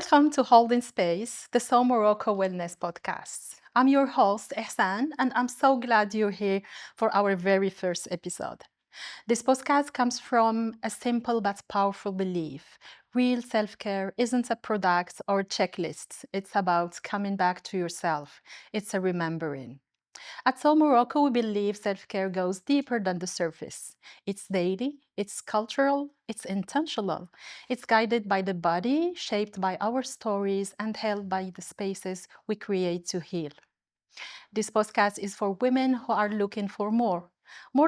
Welcome to Holding Space, the So Morocco Wellness Podcast. I'm your host, Ihsane, and I'm so glad you're here for our very first episode. This podcast comes from a simple but powerful belief. Real self care isn't a product or a checklist, it's about coming back to yourself. It's a remembering. At Soul Morocco, we believe self care goes deeper than the surface. It's daily, it's cultural, it's intentional. It's guided by the body, shaped by our stories, and held by the spaces we create to heal. This podcast is for women who are looking for more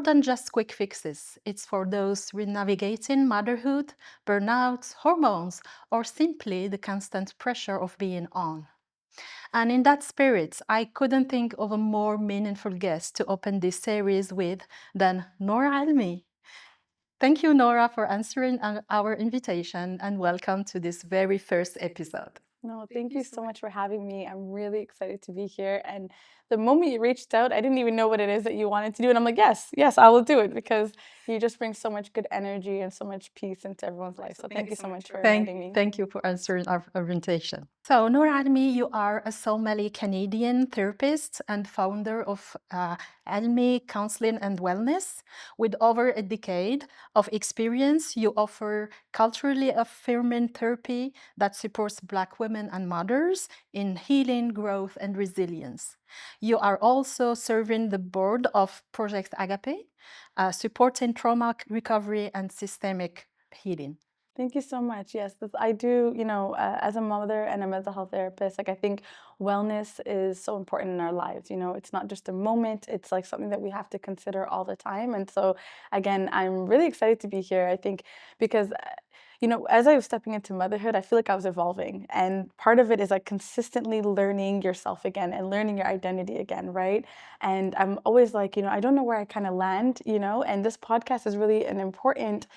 than just quick fixes. It's for those navigating motherhood, burnout, hormones, or simply the constant pressure of being on. And in that spirit, I couldn't think of a more meaningful guest to open this series with than Nora Elmi. Thank you, Nora, for answering our invitation and welcome to this very first episode. No, thank you so much for having me. I'm really excited to be here. And the moment you reached out, I didn't even know what it is that you wanted to do. And I'm like, yes, I will do it because you just bring so much good energy and so much peace into everyone's life. So thank you so much for inviting me. Thank you for answering our invitation. So, Nora Almi, you are a Somali Canadian therapist and founder of Almi Counseling and Wellness. With over a decade of experience, you offer culturally affirming therapy that supports Black women and mothers in healing, growth, and resilience. You are also serving the board of Project Agape, supporting trauma recovery and systemic healing. Thank you so much. Yes, I do, as a mother and a mental health therapist, like I think wellness is so important in our lives. It's not just a moment, it's like something that we have to consider all the time. And so, again, I'm really excited to be here. I think because as I was stepping into motherhood, I feel like I was evolving. And part of it is like consistently learning yourself again and learning your identity again, right? And I'm always like, I don't know where I kind of land, and this podcast is really an important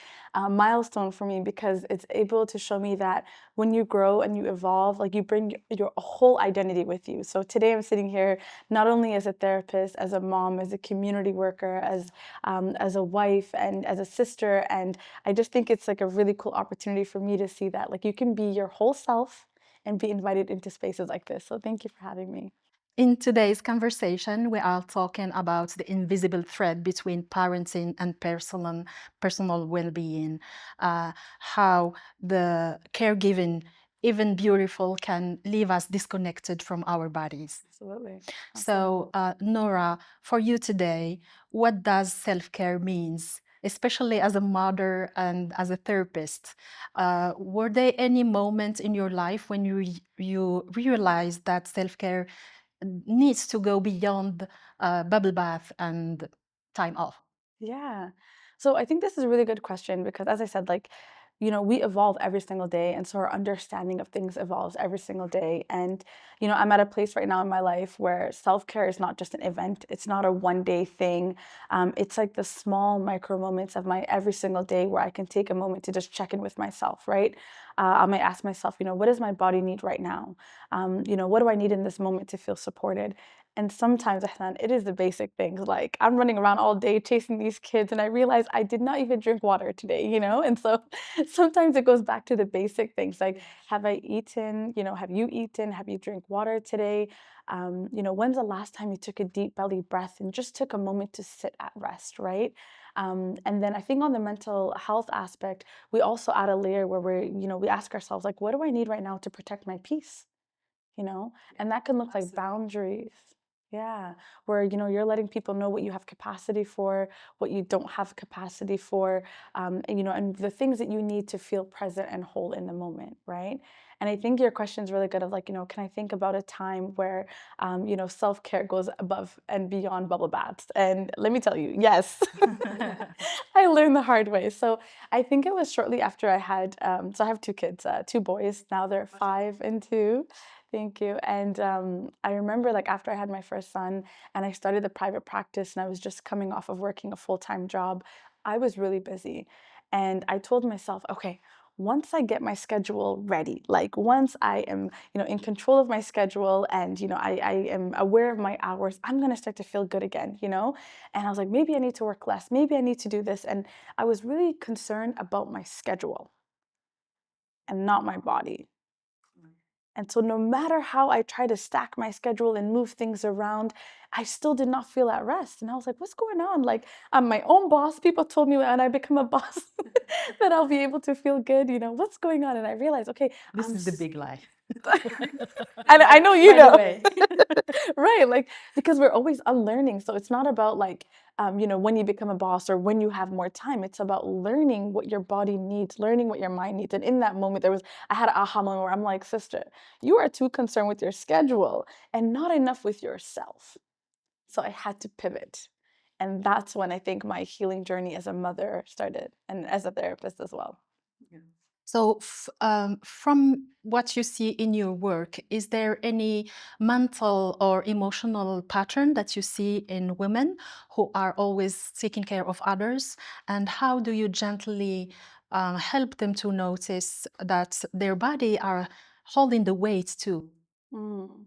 milestone for me because it's able to show me that when you grow and you evolve, like you bring your whole identity with you. So today I'm sitting here not only as a therapist, as a mom, as a community worker, as a wife, and as a sister, and I just think it's like a really cool opportunity for me to see that like you can be your whole self and be invited into spaces like this. So thank you for having me. In today's conversation, we are talking about the invisible thread between parenting and personal well-being, how the caregiving, even beautiful, can leave us disconnected from our bodies. Absolutely. So, Nora, for you today, what does self-care means? Especially as a mother and as a therapist, were there any moments in your life when you realized that self-care needs to go beyond bubble bath and time off? Yeah. So I think this is a really good question because, as I said, like, we evolve every single day. And so our understanding of things evolves every single day. And, I'm at a place right now in my life where self care is not just an event, it's not a one day thing. It's like the small micro moments of my every single day where I can take a moment to just check in with myself, right? I might ask myself, what does my body need right now? What do I need in this moment to feel supported? And sometimes it is the basic things like I'm running around all day chasing these kids and I realize I did not even drink water today. And so sometimes it goes back to the basic things like, have I eaten? Have you eaten? Have you drank water today? When's the last time you took a deep belly breath and just took a moment to sit at rest, right? And then I think on the mental health aspect, we also add a layer where we ask ourselves, like, what do I need right now to protect my peace? And that can look like boundaries. Yeah, where you're letting people know what you have capacity for, what you don't have capacity for, and the things that you need to feel present and whole in the moment, right? And I think your question is really good of like, can I think about a time where, self-care goes above and beyond bubble baths? And let me tell you, yes, I learned the hard way. So I think it was shortly after I had, so I have two kids, two boys. Now they're 5 and 2. Thank you. And I remember like after I had my first son and I started the private practice and I was just coming off of working a full-time job, I was really busy. And I told myself, okay, once I get my schedule ready, like once I am, in control of my schedule and, I am aware of my hours, I'm going to start to feel good again. And I was like, maybe I need to work less. Maybe I need to do this. And I was really concerned about my schedule and not my body. And so no matter how I try to stack my schedule and move things around, I still did not feel at rest. And I was like, what's going on? Like, I'm my own boss. People told me when I become a boss that I'll be able to feel good. What's going on? And I realized, okay, This is the big lie. and I know you By the know. way. Right, like, because we're always unlearning. So it's not about like, when you become a boss or when you have more time. It's about learning what your body needs, learning what your mind needs. And in that moment, I had an aha moment where I'm like, sister, you are too concerned with your schedule and not enough with yourself. So I had to pivot. And that's when I think my healing journey as a mother started and as a therapist as well. So, from what you see in your work, is there any mental or emotional pattern that you see in women who are always taking care of others? And how do you gently help them to notice that their body are holding the weight too? Mm.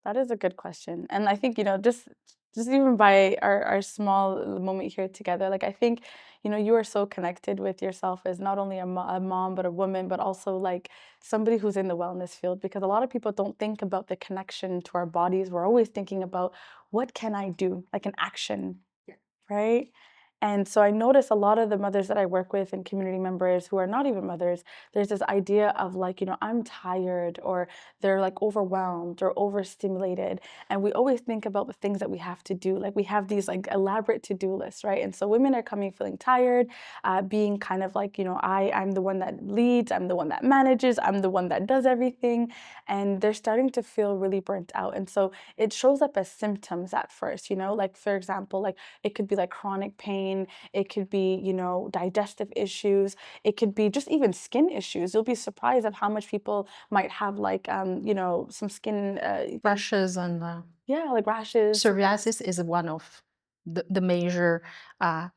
That is a good question. And I think, just even by our small moment here together, like I think, you are so connected with yourself as not only a mom, but a woman, but also like somebody who's in the wellness field, because a lot of people don't think about the connection to our bodies. We're always thinking about what can I do, like an action, right? And so I notice a lot of the mothers that I work with and community members who are not even mothers, there's this idea of like, I'm tired, or they're like overwhelmed or overstimulated. And we always think about the things that we have to do. Like we have these like elaborate to-do lists, right? And so women are coming feeling tired, being kind of like, I'm the one that leads, I'm the one that manages, I'm the one that does everything. And they're starting to feel really burnt out. And so it shows up as symptoms at first, like for example, like it could be like chronic pain, it could be, digestive issues, it could be just even skin issues. You'll be surprised at how much people might have like, some skin, Rashes and yeah, like rashes. psoriasis is one of the major uh,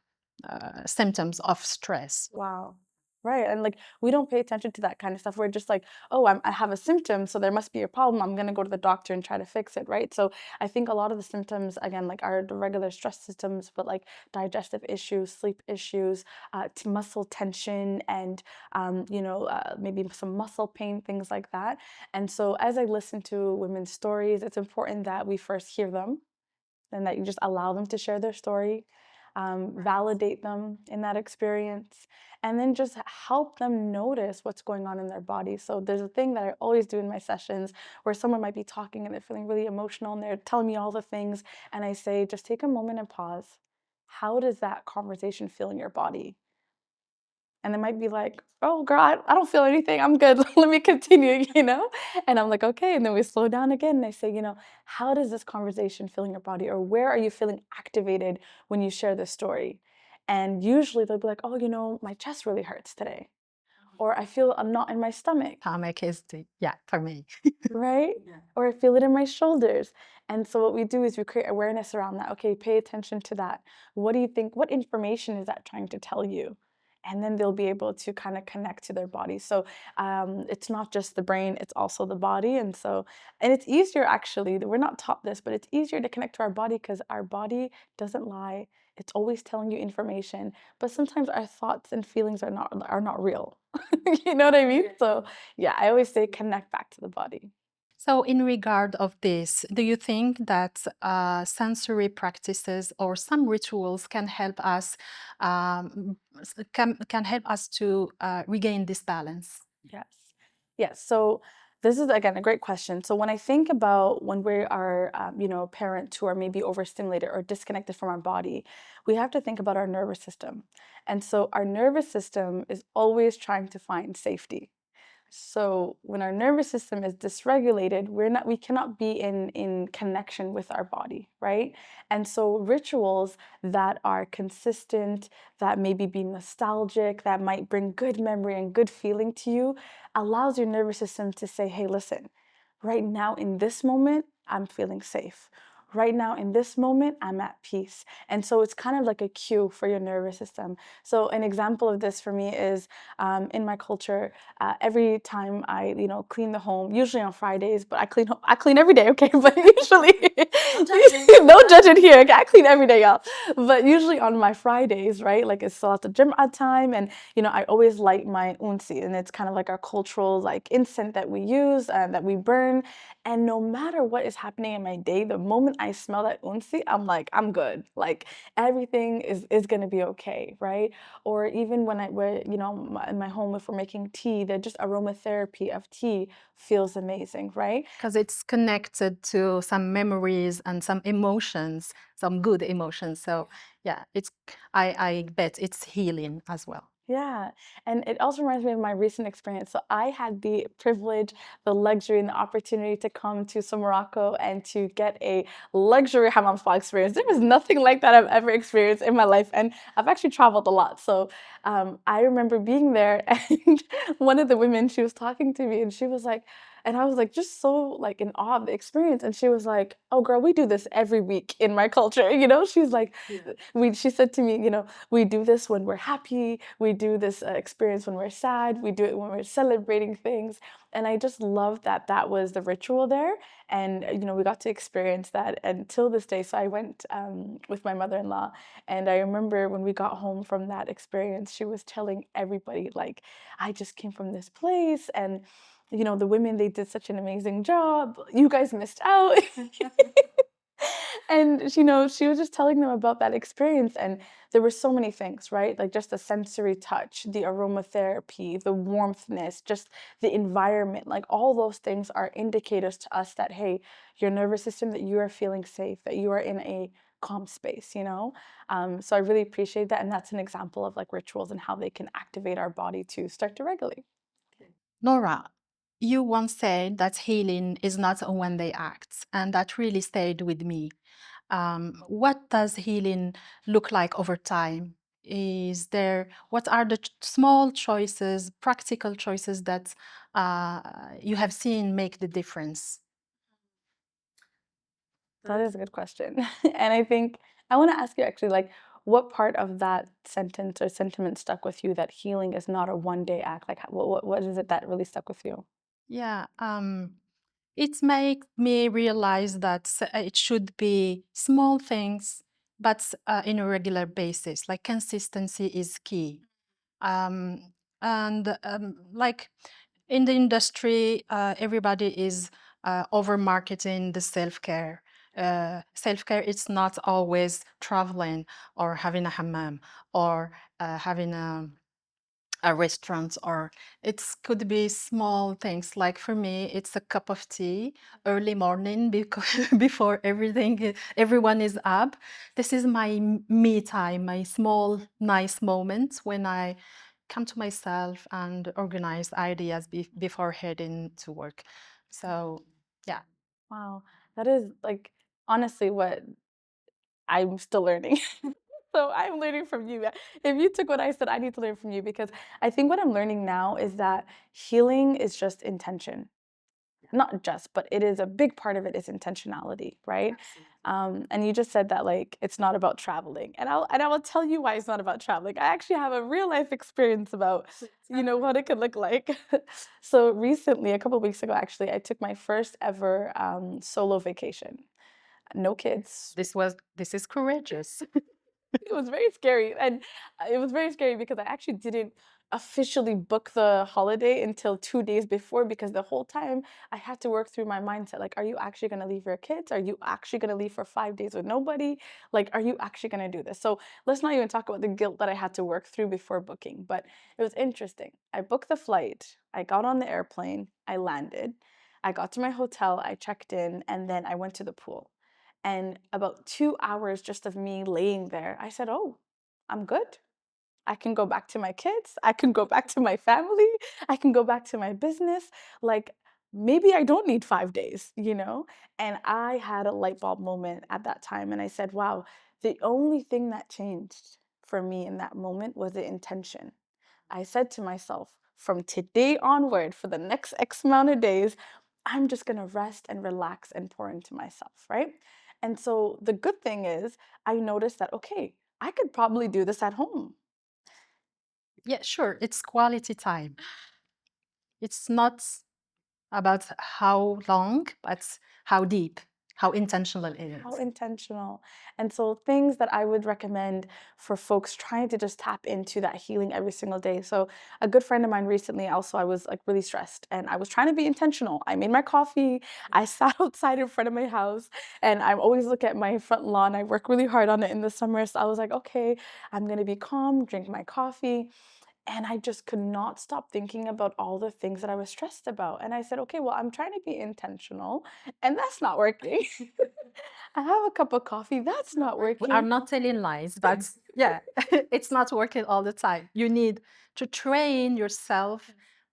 symptoms of stress. Wow. Right. And like we don't pay attention to that kind of stuff. We're just like, oh, I have a symptom, so there must be a problem. I'm going to go to the doctor and try to fix it. Right. So I think a lot of the symptoms, again, like are the regular stress symptoms, but like digestive issues, sleep issues, muscle tension, and, maybe some muscle pain, things like that. And so as I listen to women's stories, it's important that we first hear them and that you just allow them to share their story, validate them in that experience, and then just help them notice what's going on in their body. So there's a thing that I always do in my sessions where someone might be talking and they're feeling really emotional and they're telling me all the things. And I say, just take a moment and pause. How does that conversation feel in your body? And they might be like, oh, girl, I don't feel anything. I'm good. Let me continue, And I'm like, okay. And then we slow down again. And I say, how does this conversation feel in your body? Or where are you feeling activated when you share this story? And usually they'll be like, oh, my chest really hurts today. Or I feel I'm not in my stomach. Stomach is yeah, for me. Right? Or I feel it in my shoulders. And so what we do is we create awareness around that. Okay, pay attention to that. What do you think? What information is that trying to tell you? And then they'll be able to kind of connect to their body. So it's not just the brain, it's also the body. And it's easier actually, we're not taught this, but it's easier to connect to our body because our body doesn't lie. It's always telling you information, but sometimes our thoughts and feelings are not real. You know what I mean? So yeah, I always say connect back to the body. So, in regard of this, do you think that sensory practices or some rituals can help us can help us to regain this balance? Yes. Yes. So this is again a great question. So when I think about when we are, parents who are maybe overstimulated or disconnected from our body, we have to think about our nervous system. And so our nervous system is always trying to find safety. So when our nervous system is dysregulated, we cannot be in connection with our body, right? And so rituals that are consistent, that maybe be nostalgic, that might bring good memory and good feeling to you, allows your nervous system to say, hey, listen, right now in this moment, I'm feeling safe. right now in this moment, I'm at peace. And so it's kind of like a cue for your nervous system. So an example of this for me is in my culture, every time I, clean the home, usually on Fridays, but I clean every day, okay? But usually, no judging here. Okay? I clean every day, y'all. But usually on my Fridays, right? Like it's Salat al time, and I always light my unsi, and it's kind of like our cultural like incense that we use that we burn. And no matter what is happening in my day, the moment I smell that unsi, I'm like, I'm good. Like everything is gonna be okay, right? Or even when in my home, if we're making tea, the just aromatherapy of tea feels amazing, right? Because it's connected to some memories and some emotions, some good emotions. So yeah, I bet it's healing as well. Yeah, and it also reminds me of my recent experience. So I had the privilege, the luxury, and the opportunity to come to Morocco and to get a luxury hammam spa experience. There was nothing like that I've ever experienced in my life, and I've actually traveled a lot. So I remember being there, and one of the women, she was talking to me, and she was like, and I was like, just so like in awe of the experience, and she was like, "Oh, girl, we do this every week in my culture." She's like, She said to me, we do this when we're happy. We do this experience when we're sad. We do it when we're celebrating things. And I just love that that was the ritual there. And, we got to experience that until this day. So I went with my mother-in-law. And I remember when we got home from that experience, she was telling everybody, like, I just came from this place. And, the women, they did such an amazing job. You guys missed out. And she was just telling them about that experience, and there were so many things, right? Like just the sensory touch, the aromatherapy, the warmthness, just the environment, like all those things are indicators to us that, hey, your nervous system, that you are feeling safe, that you are in a calm space. So I really appreciate that, and that's an example of like rituals and how they can activate our body to start to regulate. Nora, you once said that healing is not a one-day act, and that really stayed with me. What does healing look like over time? What are the small choices, practical choices that you have seen make the difference? That is a good question. And I think I want to ask you actually, like, what part of that sentence or sentiment stuck with you, that healing is not a one-day act? Like, what is it that really stuck with you? Yeah, it made me realize that it should be small things, but in a regular basis. Like consistency is key. Um, and like in the industry, everybody is over marketing the self-care. Self-care, it's not always traveling or having a hammam or having a restaurant, or it could be small things. Like for me, it's a cup of tea early morning because before everyone is up. This is my me time, my small nice moments when I come to myself and organize ideas before heading to work. So yeah. Wow, that is like honestly what I'm still learning. So I'm learning from you. If you took what I said, I need to learn from you, because I think what I'm learning now is that healing is just intention. Not just, but it is a big part of it is intentionality, right? And you just said that like it's not about traveling, and I will tell you why it's not about traveling. I actually have a real life experience about what it could look like. So recently, a couple of weeks ago, actually, I took my first ever solo vacation. No kids. This is courageous. It was very scary, and it was very scary because I actually didn't officially book the holiday until 2 days before, because the whole time I had to work through my mindset, like, are you actually gonna leave your kids? Are you actually gonna leave for 5 days with nobody? Like, are you actually gonna do this? So let's not even talk about the guilt that I had to work through before booking, but it was interesting. I booked the flight, I got on the airplane, I landed, I got to my hotel, I checked in, and then I went to the pool. And about 2 hours just of me laying there, I said, oh, I'm good. I can go back to my kids. I can go back to my family. I can go back to my business. Like, maybe I don't need 5 days? And I had a light bulb moment at that time. And I said, wow, the only thing that changed for me in that moment was the intention. I said to myself, from today onward, for the next X amount of days, I'm just going to rest and relax and pour into myself, right? And so the good thing is I noticed that, okay, I could probably do this at home. Yeah, sure, it's quality time. It's not about how long, but how deep, how intentional it How is. intentional. And so things that I would recommend for folks trying to just tap into that healing every single day. So a good friend of mine recently, also, I was like really stressed and I was trying to be intentional. I made my coffee, I sat outside in front of my house, and I always look at my front lawn. I work really hard on it in the summer. So I was like, okay, I'm gonna be calm, drink my coffee. And I just could not stop thinking about all the things that I was stressed about. And I said, okay, well, I'm trying to be intentional, and that's not working. I have a cup of coffee, that's not We are working. not telling lies, but yeah, it's not working all the time. You need to train yourself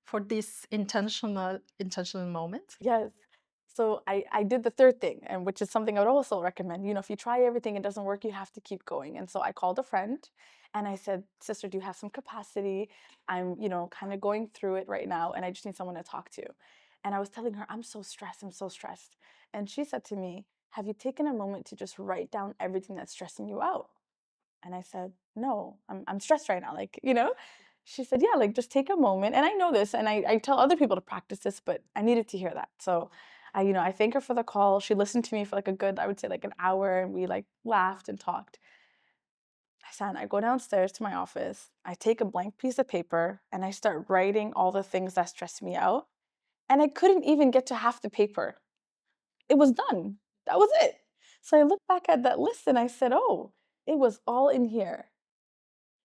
for this intentional moment. Yes. So I did the third thing, and which is something I would also recommend. If you try everything, it doesn't work, you have to keep going. And so I called a friend and I said, Sister, do you have some capacity? I'm, kind of going through it right now, and I just need someone to talk to. And I was telling her, I'm so stressed, I'm so stressed. And she said to me, have you taken a moment to just write down everything that's stressing you out? And I said, no, I'm stressed right now. She said, yeah, like just take a moment. And I know this, and I tell other people to practice this, but I needed to hear that. So I thank her for the call. She listened to me for like a good, I would say like an hour, and we like laughed and talked. I go downstairs to my office. I take a blank piece of paper and I start writing all the things that stress me out. And I couldn't even get to half the paper. It was done. That was it. So I looked back at that list and I said, oh, it was all in here.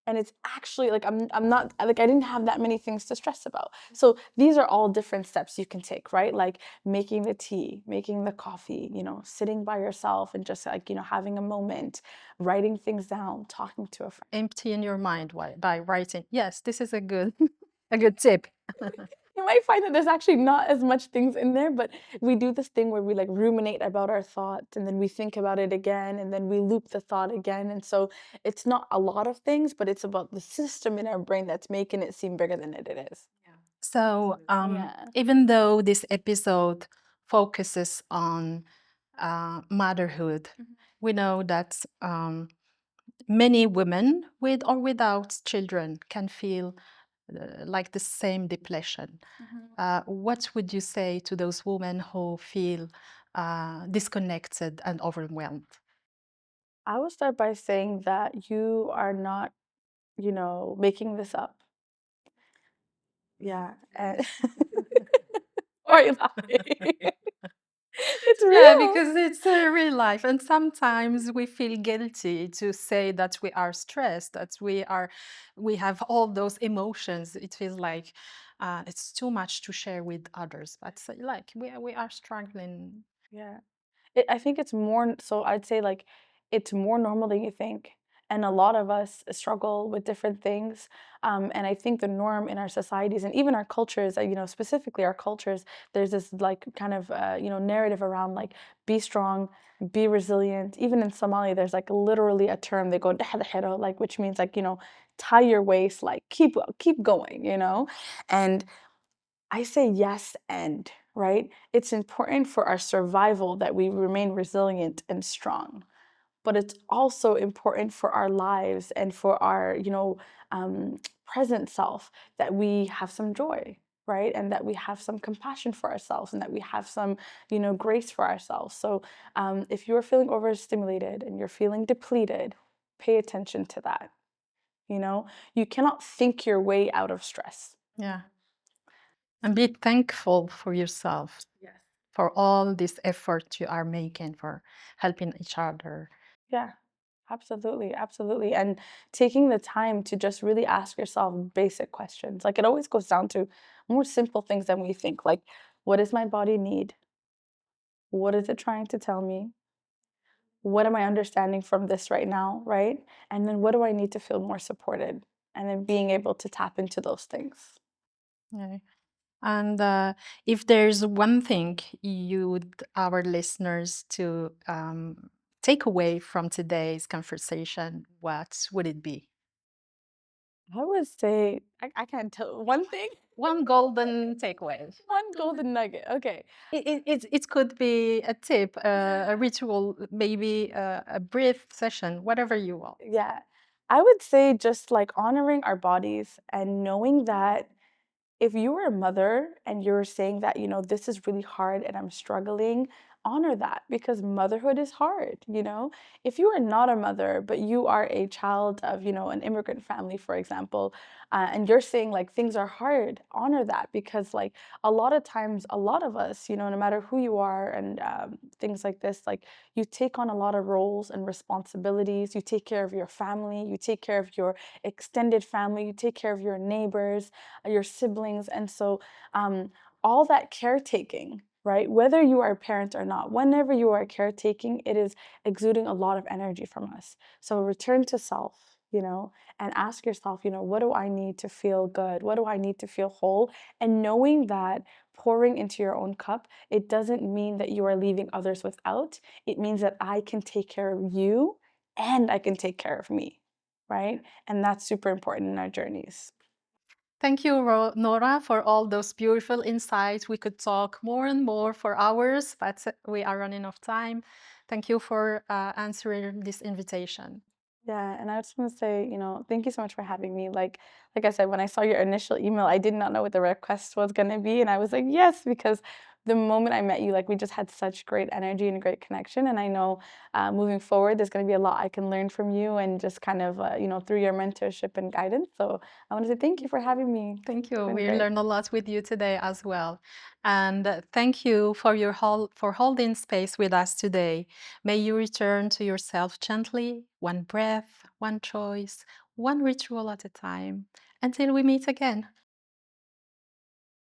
And it's actually like I'm not like I didn't have that many things to stress about. So these are all different steps you can take, right? Like making the tea, making the coffee, sitting by yourself and just like, having a moment, writing things down, talking to a friend. Emptying your mind by writing. Yes, this is a good a good tip. You might find that there's actually not as much things in there, but we do this thing where we like ruminate about our thoughts and then we think about it again and then we loop the thought again. And so it's not a lot of things, but it's about the system in our brain that's making it seem bigger than it is. So, Yeah. even though this episode focuses on motherhood, we know that many women with or without children can feel like the same depletion. What would you say to those women who feel disconnected and overwhelmed? I will start by saying that you are not, making this up. Yeah. And why are you laughing? It's Yeah, real. because it's real life, and sometimes we feel guilty to say that we are stressed, that we have all those emotions. It feels like it's too much to share with others, but like we are struggling. Yeah. I think it's more, so I'd say like it's more normal than you think. And a lot of us struggle with different things. And I think the norm in our societies and even our cultures, specifically our cultures, there's this like kind of, narrative around like be strong, be resilient. Even in Somali, there's like literally a term they go, "Dahadahiro," like, which means like, tie your waist, like keep going. And I say yes and, right? It's important for our survival that we remain resilient and strong. But it's also important for our lives and for our, present self that we have some joy, right? And that we have some compassion for ourselves and that we have some, grace for ourselves. So if you're feeling overstimulated and you're feeling depleted, pay attention to that. You cannot think your way out of stress. Yeah, and be thankful for yourself Yes. for all this effort you are making for helping each other. Yeah, absolutely, absolutely. And taking the time to just really ask yourself basic questions. Like it always goes down to more simple things than we think. Like, what does my body need? What is it trying to tell me? What am I understanding from this right now? Right. And then what do I need to feel more supported? And then being able to tap into those things. Yeah. And if there's one thing you would our listeners to take away from today's conversation, what would it be? I would say I can't tell one thing. One golden takeaway. One golden nugget. Okay. It could be a tip, a ritual, maybe a brief session, whatever you want. Yeah. I would say just like honoring our bodies and knowing that if you are a mother and you're saying that, this is really hard and I'm struggling, honor that because motherhood is hard, If you are not a mother, but you are a child of, an immigrant family, for example, and you're saying like things are hard, honor that because like a lot of times, a lot of us, no matter who you are and things like this, like you take on a lot of roles and responsibilities. You take care of your family, you take care of your extended family, you take care of your neighbors, your siblings. And so, all that caretaking, right? Whether you are a parent or not, whenever you are caretaking, it is exuding a lot of energy from us. So, return to self, and ask yourself, what do I need to feel good? What do I need to feel whole? And knowing that pouring into your own cup, it doesn't mean that you are leaving others without. It means that I can take care of you and I can take care of me, right? And that's super important in our journeys. Thank you, Nora, for all those beautiful insights. We could talk more and more for hours, but we are running out of time. Thank you for answering this invitation. Yeah, and I just want to say, thank you so much for having me. Like I said, when I saw your initial email, I did not know what the request was going to be, and I was like, yes, because the moment I met you, like we just had such great energy and great connection, and I know moving forward, there's going to be a lot I can learn from you, and just kind of, through your mentorship and guidance. So I want to say thank you for having me. Thank It's you. been We great. learned a lot with you today as well. And thank you for for holding space with us today. May you return to yourself gently, one breath, one choice, one ritual at a time, until we meet again.